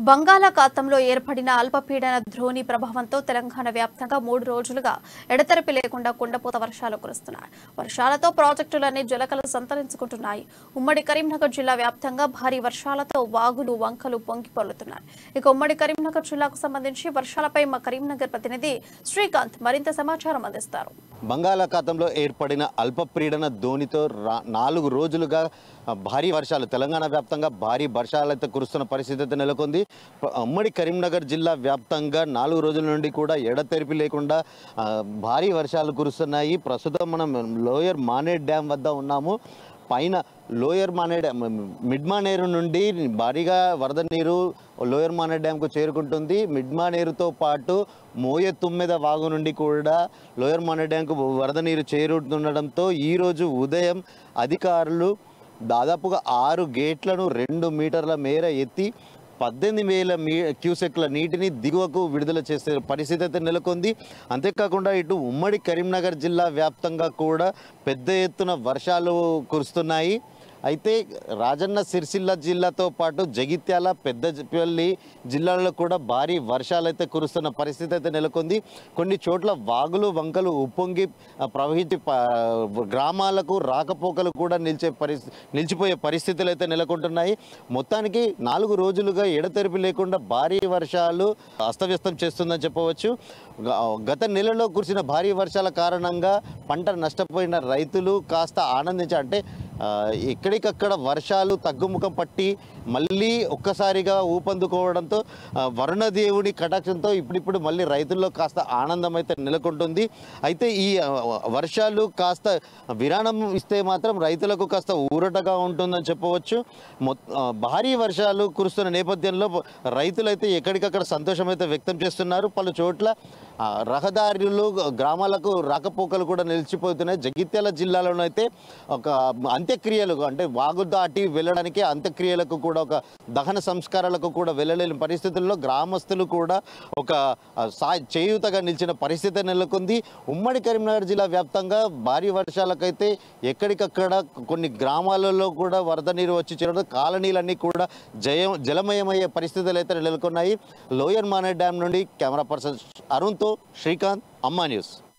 బంగాళాఖాతంలో ఏర్పడిన అల్పపీడన ద్రోణి ప్రభావంతో తెలంగాణ వ్యాప్తంగా 3 రోజులుగా ఎడతెరిపి లేకుండా కుండపోత వర్షాలు కురుస్తున్నాయి. వర్షాలతో ప్రాజెక్టులన్నీ జలకలు సంతరించుకుంటున్నాయి. ఉమ్మడి కరీంనగర్ జిల్లా వ్యాప్తంగా భారీ వర్షాలతో వాగులు వంకలు పొంగి పొర్లుతున్నాయి. ఇక ఉమ్మడి కరీంనగర్ జిల్లాకు సంబంధించి వర్షాలపై మా కరీంనగర్ ప్రతినిధి శ్రీకాంత్ మరింత సమాచారం అందిస్తారు. బంగాళాఖాతంలో ఏర్పడిన అల్పపీడన ద్రోణితో 4 రోజులుగా భారీ వర్షాలు తెలంగాణ వ్యాప్తంగా భారీ వర్షాలు అయితే కురుస్తున్న పరిస్థితి అయితే నెలకొంది. ఉమ్మడి కరీంనగర్ జిల్లా వ్యాప్తంగా 4 రోజుల నుండి కూడా ఎడతెరిపి లేకుండా భారీ వర్షాలు కురుస్తున్నాయి. ప్రస్తుతం మనం లోయర్ మానేడ్ డ్యామ్ వద్ద ఉన్నాము. పైన లోయర్ మానేడ్ మిడ్మానేరు నుండి భారీగా వరద నీరు లోయర్ మానేడ్ డ్యాంకు చేరుకుంటుంది. మిడ్మానేరుతో పాటు మోయతుమ్మెద వాగు నుండి కూడా లోయర్ మానేడ్ డ్యాంకు వరద నీరు చేరుతుండడంతో ఈరోజు ఉదయం అధికారులు దాదాపుగా 6 గేట్లను 2 మీటర్ల మేర ఎత్తి 18,000 క్యూసెక్ల నీటిని దిగువకు విడుదల చేసే పరిస్థితి అయితే నెలకొంది. అంతేకాకుండా ఇటు ఉమ్మడి కరీంనగర్ జిల్లా వ్యాప్తంగా కూడా పెద్ద ఎత్తున వర్షాలు కురుస్తున్నాయి. అయితే రాజన్న సిరిసిల్ల జిల్లాతో పాటు జగిత్యాల పెద్దపల్లి జిల్లాల్లో కూడా భారీ వర్షాలు అయితే కురుస్తున్న పరిస్థితి అయితే నెలకొంది. కొన్ని చోట్ల వాగులు వంకలు ఉప్పొంగి ప్రవహించి గ్రామాలకు రాకపోకలు కూడా నిలిచిపోయే పరిస్థితులు అయితే నెలకొంటున్నాయి. మొత్తానికి 4 రోజులుగా ఎడతెరిపి లేకుండా భారీ వర్షాలు అస్తవ్యస్తం చేస్తుందని చెప్పవచ్చు. గత నెలలో కురిసిన భారీ వర్షాల కారణంగా పంట నష్టపోయిన రైతులు కాస్త ఆనందించారు. అంటే ఎక్కడికక్కడ వర్షాలు తగ్గుముఖం పట్టి మళ్ళీ ఒక్కసారిగా ఊపందుకోవడంతో వరుణదేవుడి కటాక్షంతో ఇప్పుడిప్పుడు మళ్ళీ రైతుల్లో కాస్త ఆనందం అయితే నెలకొంటుంది. అయితే ఈ వర్షాలు కాస్త విరామం ఇస్తే మాత్రం రైతులకు కాస్త ఊరటగా ఉంటుందని చెప్పవచ్చు. భారీ వర్షాలు కురుస్తున్న నేపథ్యంలో రైతులైతే ఎక్కడికక్కడ సంతోషం అయితే వ్యక్తం చేస్తున్నారు. పలు చోట్ల రహదారులు గ్రామాలకు రాకపోకలు కూడా నిలిచిపోతున్నాయి. జగిత్యాల జిల్లాలోనైతే ఒక అంత్యక్రియలు అంటే వాగు దాటి వెళ్ళడానికి అంత్యక్రియలకు కూడా ఒక దహన సంస్కారాలకు కూడా వెళ్ళలేని పరిస్థితుల్లో గ్రామస్తులు కూడా ఒక చేయూతగా నిలిచిన పరిస్థితి నెలకొంది. ఉమ్మడి కరీంనగర్ జిల్లా వ్యాప్తంగా భారీ వర్షాలకైతే ఎక్కడికక్కడ కొన్ని గ్రామాలలో కూడా వరద నీరు వచ్చి చేరడం కాలనీలన్నీ కూడా జలమయమయ్యే పరిస్థితులు అయితే నెలకొన్నాయి. లోయర్ మానేడ్ డ్యామ్ నుండి కెమెరా పర్సన్ అరుణ్తో శ్రీకాంత్, అమ్మా న్యూస్.